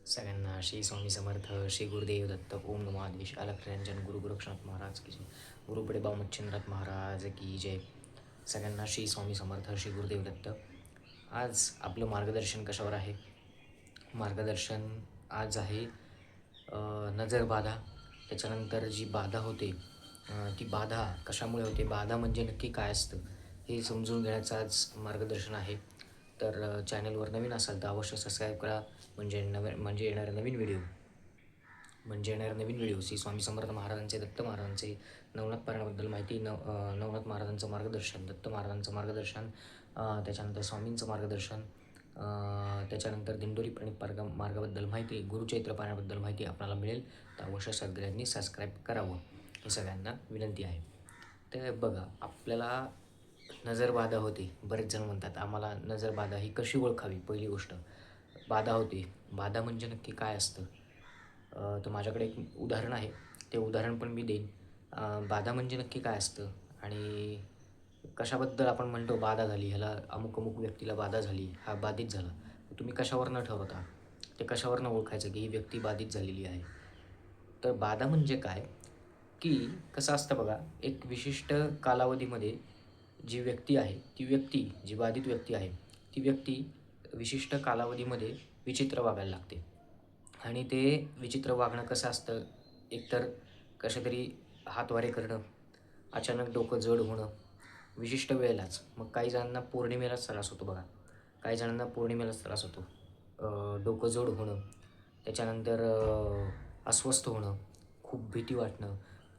सगळ्यांना श्री स्वामी समर्थ, श्री गुरुदेव दत्त, ओम नमो आदेश, अलख निरंजन, गुरु गोरक्षनाथ महाराज की जय, गुरु बडेबा मच्छिंद्रनाथ महाराज की जय. सगळ्यांना श्री स्वामी समर्थ, श्री गुरुदेव दत्त. आज आपलं मार्गदर्शन कशावर आहे? मार्गदर्शन आज आहे नजर बाधा. त्याच्यानंतर जी बाधा होते ती बाधा कशामुळे होते, बाधा म्हणजे नक्की काय असतं हे समजून घेण्याचं आज मार्गदर्शन आहे. तर चॅनलवर नवीन असाल तर अवश्य सबस्क्राईब करा, म्हणजे येणारे नवीन व्हिडिओ श्री स्वामी समर्थ महाराजांचे, दत्त महाराजांचे, नवनाथ पारायणाबद्दल माहिती, नवनाथ महाराजांचं मार्गदर्शन, दत्त महाराजांचं मार्गदर्शन, त्याच्यानंतर स्वामींचं मार्गदर्शन, त्याच्यानंतर दिंडोरी प्रणित मार्गाबद्दल माहिती, गुरुचैत्र पारायणाबद्दल माहिती आपल्याला मिळेल. तर अवश्य सगळ्यांनी सबस्क्राईब करावं ही सगळ्यांना विनंती आहे. तर बघा, आपल्याला नजरबाधा होते. बरेच जण म्हणतात आम्हाला नजरबाधा ही कशी ओळखावी. पहिली गोष्ट, बाधा होते. बाधा म्हणजे नक्की काय असतं? तर माझ्याकडे एक उदाहरण आहे, ते उदाहरण पण मी देईन. बाधा म्हणजे नक्की काय असतं आणि कशाबद्दल आपण म्हणतो बाधा झाली, ह्याला अमुक अमुक व्यक्तीला बाधा झाली, हा बाधित झाला. तुम्ही कशावरनं ठरवता? ते कशावरनं ओळखायचं की ही व्यक्ती बाधित झालेली आहे? तर बाधा म्हणजे काय, की कसं असतं बघा, एक विशिष्ट कालावधीमध्ये जी व्यक्ती आहे, ती व्यक्ती, जी बाधित व्यक्ती आहे, ती व्यक्ती विशिष्ट कालावधीमध्ये विचित्र वागायला लागते. आणि ते विचित्र वागणं कसं असतं, एकतर कशातरी हातवारे करणं, अचानक डोकं जड होणं, विशिष्ट वेळेलाच. मग काही जणांना पौर्णिमेलाच त्रास होतो बघा, काही जणांना पौर्णिमेलाच त्रास होतो. डोकं जड होणं, त्याच्यानंतर अस्वस्थ होणं, खूप भीती वाटणं,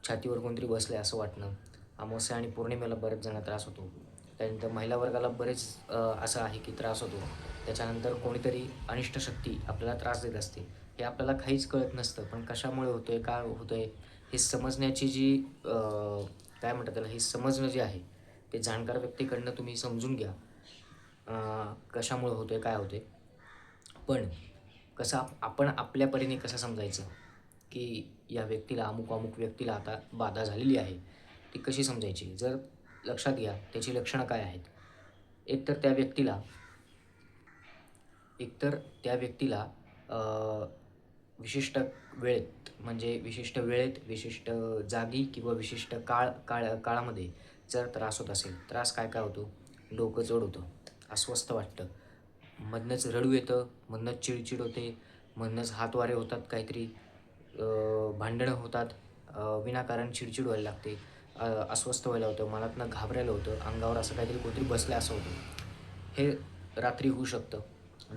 छातीवर कोणतरी बसलं आहे असं वाटणं. अमावस्या आणि पौर्णिमेला बरेच जण त्रास होतो. त्यानंतर महिला वर्गाला बरेच असं आहे की त्रास होतो. त्याच्यानंतर कोणीतरी अनिष्ट शक्ती आपल्याला त्रास देत असते. हे आपल्याला काहीच कळत नसतं, पण कशामुळे होतं आहे, काय होतं आहे, हे समजण्याची जी काय म्हणतात त्याला, हे समजणं जे आहे ते जाणकार व्यक्तीकडनं तुम्ही समजून घ्या. कशामुळे होतं आहे, काय होतं आहे. पण कसं आपण आपल्या परीने कसं समजायचं की या व्यक्तीला, अमुक अमुक व्यक्तीला आता बाधा झालेली आहे, ती कशी समजायची? जर लक्षात घ्या, त्याची लक्षणं काय आहेत. एकतर त्या व्यक्तीला एकतर त्या व्यक्तीला विशिष्ट वेळेत, म्हणजे विशिष्ट वेळेत, विशिष्ट जागी किंवा विशिष्ट काळामध्ये जर त्रास होत असेल, त्रास काय काय होतो? डोकं जड होतं, अस्वस्थ वाटतं, मधनंच रडू येतं, मधनंच चिडचिड होते, मधनंच हातवारे होतात, काहीतरी भांडणं होतात, विनाकारण चिडचिड व्हायला लागते, अस्वस्थ व्हायला होतं, मनातनं घाबरायला होतं, अंगावर असं काहीतरी कोणतरी बसलं असं होतं. हे रात्री होऊ शकतं,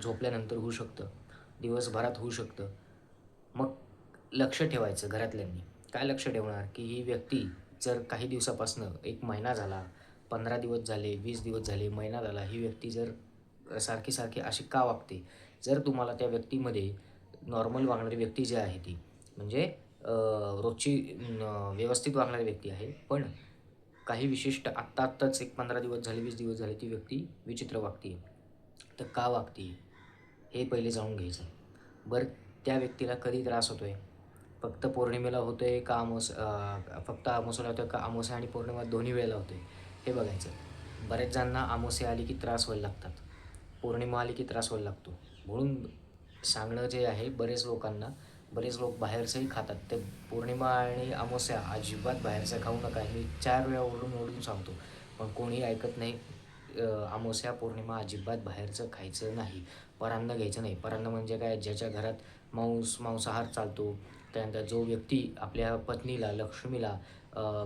झोपल्यानंतर होऊ शकतं, दिवसभरात होऊ शकतं. मग लक्ष ठेवायचं घरातल्यांनी. काय लक्ष ठेवणार, की ही व्यक्ती जर काही दिवसापासनं, 1 महिना झाला, 15 दिवस झाले, 20 दिवस झाले, महिना झाला, ही व्यक्ती जर सारखी-सारखी अशी का वागते? जर तुम्हाला त्या व्यक्तीमध्ये नॉर्मल वागणारी व्यक्ती जी आहे ती, म्हणजे रोजची व्यवस्थित वागणारी व्यक्ती आहे, पण काही विशिष्ट आत्ताच एक 15 दिवस झाले, 20 दिवस झाले, ती व्यक्ती विचित्र वागते आहे. तर का वागते आहे? हे पहिले जाणून घ्यायचं. बरं, त्या व्यक्तीला कधी त्रास होतो आहे? फक्त पौर्णिमेला होतो आहे का फक्त अमावास्येला होतं का अमावास्या आणि पौर्णिमा दोन्ही वेळेला होतं आहे? हे बघायचं. बऱ्याच जणांना अमावास्या आली की त्रास व्हायला लागतात, पौर्णिमा आली की त्रास व्हायला लागतो. म्हणून सांगणं जे आहे, बरेच लोक बाहेरचंही खातात. ते पौर्णिमा आणि अमावस्या अजिबात बाहेरचं खाऊ नका, मी 4 वेळा ओरडून सांगतो, पण कोणीही ऐकत नाही. अमावस्या, पौर्णिमा अजिबात बाहेरचं खायचं नाही. परान्न घ्यायचं नाही. परान्न म्हणजे काय? ज्याच्या घरात मांसाहार चालतो, त्यानंतर जो व्यक्ती आपल्या पत्नीला, लक्ष्मीला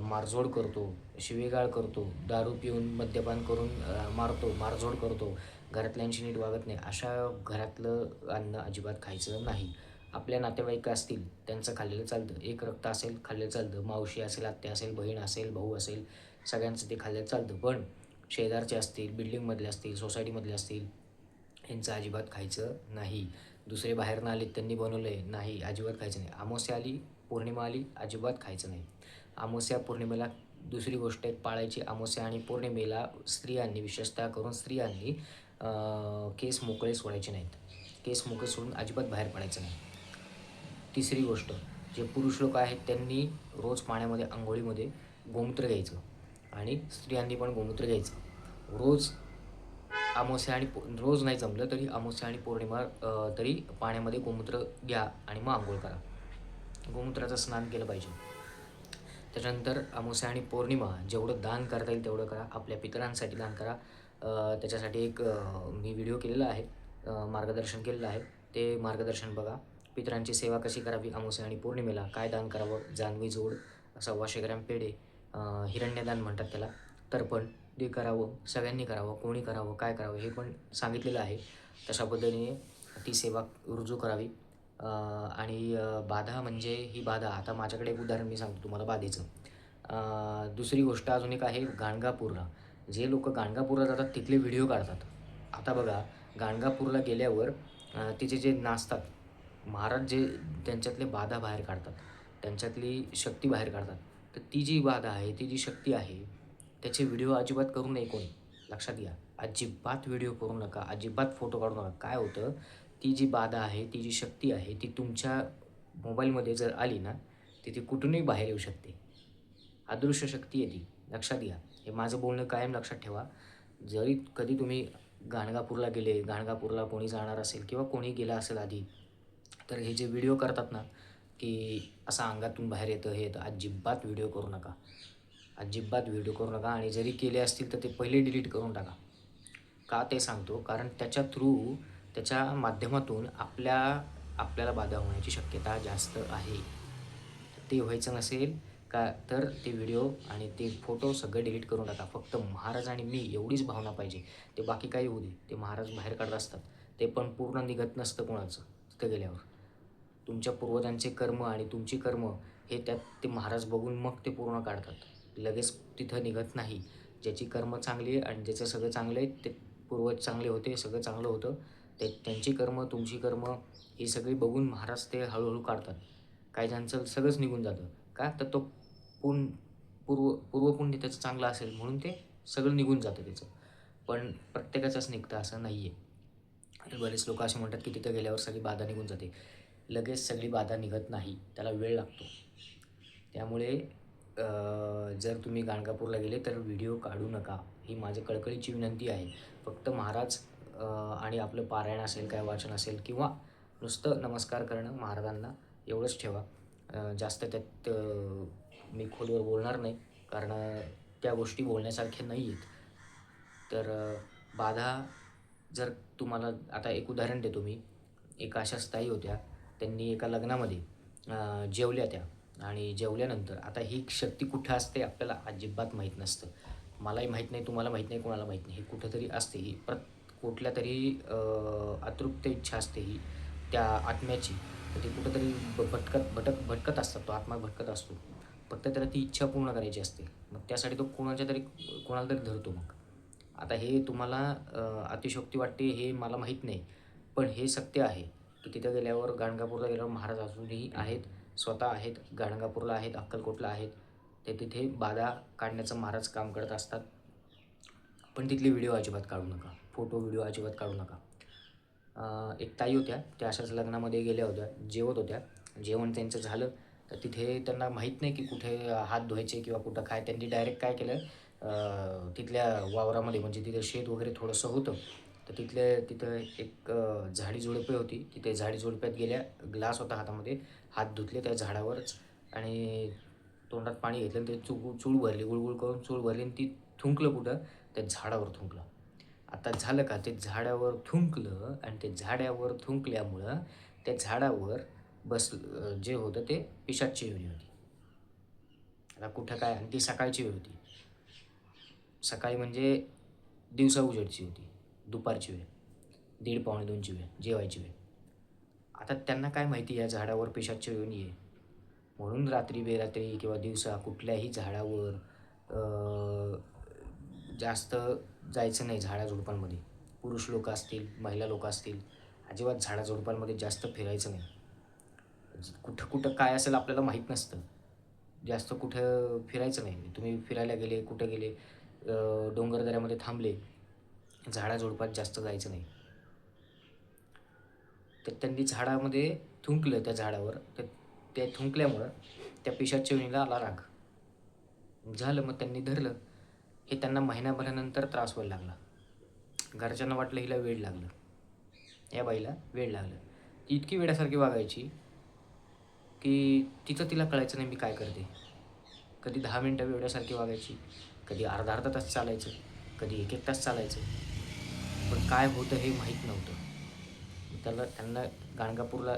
मारझोड करतो, शिवीगाळ करतो, दारू पिऊन, मद्यपान करून मारतो, मारझोड करतो, घरातल्यांशी नीट वागत नाही, अशा घरातलं अन्न अजिबात खायचं नाही. आपल्या नातेवाईक असतील, त्यांचं खाल्लेलं चालतं. एक रक्त असेल, खाल्लेलं चालतं. मावशी असेल, आत्या असेल, बहीण असेल, भाऊ असेल, सगळ्यांचं ते खाल्लेलं चालतं. पण शेजारचे असतील, बिल्डिंगमधले असतील, सोसायटीमधले असतील, यांचं अजिबात खायचं नाही. दुसरे बाहेरनं आले, त्यांनी बनवलं आहे, नाही, अजिबात खायचं नाही. अमावस्या आली, पौर्णिमा आली, अजिबात खायचं नाही. अमावस्या, पौर्णिमेला दुसरी गोष्ट एक पाळायची. अमावस्या आणि पौर्णिमेला स्त्रियांनी, विशेषतः करून स्त्रियांनी केस मोकळे सोडायचे नाहीत. केस मोकळे सोडून अजिबात बाहेर पडायचं नाही. तिसरी गोष्ट, जे पुरुष लोक आहेत त्यांनी रोज पाण्यामध्ये, अंघोळीमध्ये गोमूत्र घ्यायचं आणि स्त्रियांनी पण गोमूत्र घ्यायचं. रोज अमावस्या आणि रोज नाही जमलं तरी अमावस्या आणि पौर्णिमा तरी पाण्यामध्ये गोमूत्र घ्या आणि मग अंघोळ करा. गोमूत्राचं स्नान केलं पाहिजे. त्याच्यानंतर अमावस्या आणि पौर्णिमा जेवढं दान करता येईल तेवढं करा. आपल्या पितरांसाठी दान करा. त्याच्यासाठी एक मी व्हिडिओ केलेला आहे, मार्गदर्शन केलेलं आहे. ते मार्गदर्शन बघा. पितरांची सेवा कशी करावी अमावस्या आणि पौर्णिमेला, काय दान करावं, जानवी जोड, 125 ग्रॅम पेढे, हिरण्यदान म्हणतात त्याला, तर्पण ते करावं, सगळ्यांनी करावं, कोणी करावं, काय करावं हे पण सांगितलेलं आहे. तशा पद्धतीने ती सेवा रुजू करावी. आणि बाधा म्हणजे ही बाधा, आता माझ्याकडे एक उदाहरण मी सांगतो तुम्हाला बाधेचं. दुसरी गोष्ट अजून एक आहे गाणगापूरला. जे लोक गाणगापूरला जातात तिथले व्हिडिओ काढतात. आता बघा, गाणगापूरला गेल्यावर तिचे जे नाचतात महाराज, जे त्यांच्यातले बाधा बाहेर काढतात, त्यांच्यातली शक्ती बाहेर काढतात. तर ती जी बाधा आहे, ती जी शक्ती आहे, त्याचे व्हिडिओ अजिबात करू नये कोणी. लक्षात घ्या, अजिबात व्हिडिओ करू नका, अजिबात फोटो काढू नका. काय होतं, ती जी बाधा आहे, ती जी शक्ती आहे, ती तुमच्या मोबाईलमध्ये जर आली ना, ती कुठूनही बाहेर येऊ शकते. अदृश्य शक्ती आहे ती, लक्षात घ्या. हे माझं बोलणं कायम लक्षात ठेवा. जरी कधी तुम्ही गाणगापूरला गेले, गाणगापूरला कोणी जाणार असेल किंवा कोणी गेला असेल आधी, तर हे जे व्हिडिओ करतात ना, की असं अंगातून बाहेर येतं, हे येतं, अजिबात व्हिडिओ करू नका. अजिबात व्हिडिओ करू नका. आणि जरी केले असतील तर ते पहिले डिलीट करून टाका. का ते सांगतो, कारण त्याच्या थ्रू, त्याच्या माध्यमातून आपल्याला बाधा होण्याची शक्यता जास्त आहे. ते व्हायचं नसेल का, तर ते व्हिडिओ आणि ते फोटो सगळं डिलीट करून टाका. फक्त महाराज आणि मी एवढीच भावना पाहिजे. ते बाकी काही होऊ दे, ते महाराज बाहेर काढत असतात. ते पण पूर्ण निघत नसतं कोणाचं तिथं गेल्यावर. तुमच्या पूर्वजांचे कर्म आणि तुमची कर्म हे त्यात ते महाराज बघून मग ते पूर्ण काढतात. लगेच तिथं निघत नाही. ज्याची कर्म चांगली आहे आणि ज्याचं सगळं चांगलं आहे, ते पूर्वज चांगले होते, सगळं चांगलं होतं, ते त्यांची कर्म, तुमची कर्म ही सगळी बघून महाराज ते हळूहळू काढतात. काही ज्यांचं सगळंच निघून जातं. का, तर तो पुण पूर्वपुण्य त्याचं चांगलं असेल म्हणून ते सगळं निघून जातं त्याचं. पण प्रत्येकाचंच निघतं असं नाही आहे. आणि बरेच लोक असे म्हणतात की तिथं गेल्यावर सगळी बाधा निघून जाते. लगेच सगळी बाधा निघत नाही, त्याला वेळ लागतो. त्यामुळे जर तुम्ही गाणगापूरला गेले तर व्हिडिओ काढू नका, ही माझी कळकळीची विनंती आहे. फक्त महाराज आणि आपलं पारायण असेल, काय वाचन असेल, किंवा नुसतं नमस्कार करणं महाराजांना, एवढंच ठेवा. जास्त त्यात मी खोलवर बोलणार नाही, कारण त्या गोष्टी बोलण्यासारख्या नाही आहेत. तर बाधा जर तुम्हाला, आता एक उदाहरण देतो मी. एका अशाच ताई होत्या, त्यांनी एका लग्नामध्ये जेवल्या त्या, आणि जेवल्यानंतर आता ही शक्ती कुठं असते आपल्याला अजिबात माहीत नसतं. मलाही माहीत नाही, तुम्हाला माहीत नाही, कोणाला माहीत नाही. ही कुठंतरी असते, ही कुठल्या तरी अतृप्त इच्छा असते ही त्या आत्म्याची. तर ती कुठंतरी भटकत असतात, तो आत्मा भटकत असतो. फक्त त्याला ती इच्छा पूर्ण करायची असते. मग त्यासाठी तो कोणाला तरी धरतो. मग आता हे तुम्हाला अतिशयोक्ती वाटते, हे मला माहीत नाही, पण हे सत्य आहे की तिथं गेल्यावर, गाणगापूरला गेल्यावर महाराज अजूनही आहेत, स्वतः आहेत, गाणगापूरला आहेत, अक्कलकोटला आहेत. ते तिथे बाधा काढण्याचं महाराज काम करत असतात. पण तिथले व्हिडिओ अजिबात काढू नका, फोटो व्हिडिओ अजिबात काढू नका. एक ताई होत्या, त्या अशाच लग्नामध्ये गेल्या होत्या, जेवत होत्या. जेवण त्यांचं झालं तर तिथे त्यांना माहीत नाही की कुठे हात धुवायचे किंवा कुठं काय. त्यांनी डायरेक्ट काय केलं, तिथल्या वावरामध्ये, म्हणजे तिथे शेत वगैरे थोडंसं होतं, तर तिथं एक झाडी झुडपे होती. तिथे झाडी झुडप्यात गेल्या, ग्लास होता हातामध्ये, हात धुतले त्या झाडावरच, आणि तोंडात पाणी घेतलं आणि ते चूळ भरली, गुळगुळ करून चूळ भरली, आणि ती थुंकलं कुठं, त्या झाडावर थुंकलं. आता झालं का, ते झाडावर थुंकलं, आणि ते झाडावर थुंकल्यामुळं त्या झाडावर जे होतं ते पिशाच्ची वेळी होती. आता कुठं काय, आणि ती सकाळची वेळ होती. सकाळी म्हणजे दिवसा उजेडची होती, दुपारची वेळ, 1:30 पावणे 2ची वेळ, जेवायची वेळ. आता त्यांना काय माहिती या झाडावर पिशाच्ची येऊन ये, म्हणून रात्री बेरात्री किंवा दिवसा कुठल्याही झाडावर जास्त जायचं नाही. झाडाझुडपांमध्ये पुरुष लोक असतील, महिला लोक असतील, अजिबात झाडाझुडपांमध्ये जास्त फिरायचं नाही. कुठं कुठं काय असेल आपल्याला माहीत नसतं. जास्त कुठं फिरायचं नाही. तुम्ही फिरायला गेले, कुठं गेले, डोंगरदऱ्यामध्ये थांबले, झाडाझुडपात जास्त जायचं नाही. तर त्यांनी झाडामध्ये थुंकलं, त्या झाडावर, तर त्या थुंकल्यामुळं त्या पिशाच्च्या वेणीला आला राग. झालं, मग त्यांनी धरलं. हे त्यांना महिन्याभरानंतर त्रास व्हायला लागला. घरच्यांना वाटलं हिला वेड लागलं, या बाईला वेड लागलं. ती इतकी वेड्यासारखी वागायची की तिला कळायचं नाही मी काय करते. कधी 10 मिनिटं वेड्यासारखी वागायची, कधी अर्धा-अर्धा तास चालायचं, कधी 1-1 तास चालायचं. पण काय होतं हे माहीत नव्हतं. त्यांना गाणगापूरला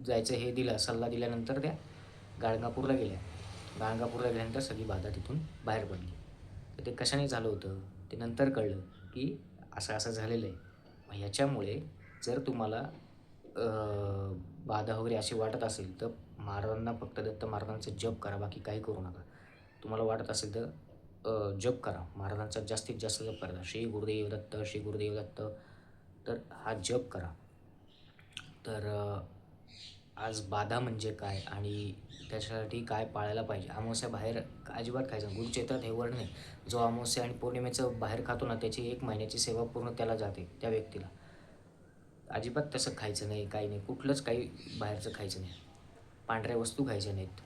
जायचं हे दिला सल्ला दिल्यानंतर त्या गाणगापूरला गेल्या. गाणगापूरला गेल्यानंतर सगळी बाधा तिथून बाहेर पडली. तर ते कशाने झालं होतं ते नंतर कळलं की असं झालेलं आहे. मग ह्याच्यामुळे जर तुम्हाला बाधा वगैरे अशी वाटत असेल तर महाराजांना फक्त दत्त महाराजांचा जप करा, बाकी काही करू नका. तुम्हाला वाटत असेल तर जप करा, महाराजांचा जास्तीत जास्त जप करा. श्री गुरुदेव दत्त, श्री गुरुदेव दत्त. तर हा जप करा. तर आज बाधा म्हणजे काय आणि त्याच्यासाठी काय पाळायला पाहिजे. अमावस्या बाहेर अजिबात खायचं नाही. गुरुचरित्रात हे वर्णन आहे. जो अमावस्या आणि पौर्णिमेचं बाहेर खातो ना, त्याची 1 महिन्याची सेवा पूर्ण त्याला जाते, त्या व्यक्तीला. अजिबात तसं खायचं नाही, काही नाही. कुठलंच काही बाहेरचं खायचं नाही. पांढऱ्या वस्तू खायच्या नाहीत.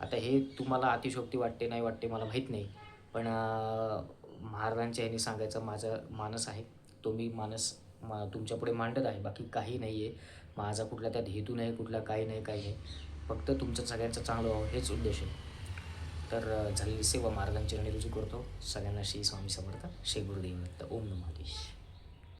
आता हे तुम्हाला अतिशयोक्ती वाटते नाही वाटते मला माहीत नाही. पण महाराजांच्या ह्याने सांगायचा माझा मानस आहे. तो मी मानस तुमच्यापुढे मांडत आहे. बाकी काही नाही आहे. माझा कुठला त्यात हेतू नाही, कुठला काही नाही. फक्त तुमचं सगळ्यांचं चांगलं व्हावं हेच उद्देश आहे. तर झालेली सेवा महाराजांची रुजू करतो. सगळ्यांना श्री स्वामी समर्थ, श्री गुरुदेव दत्त. ओम नमः देश.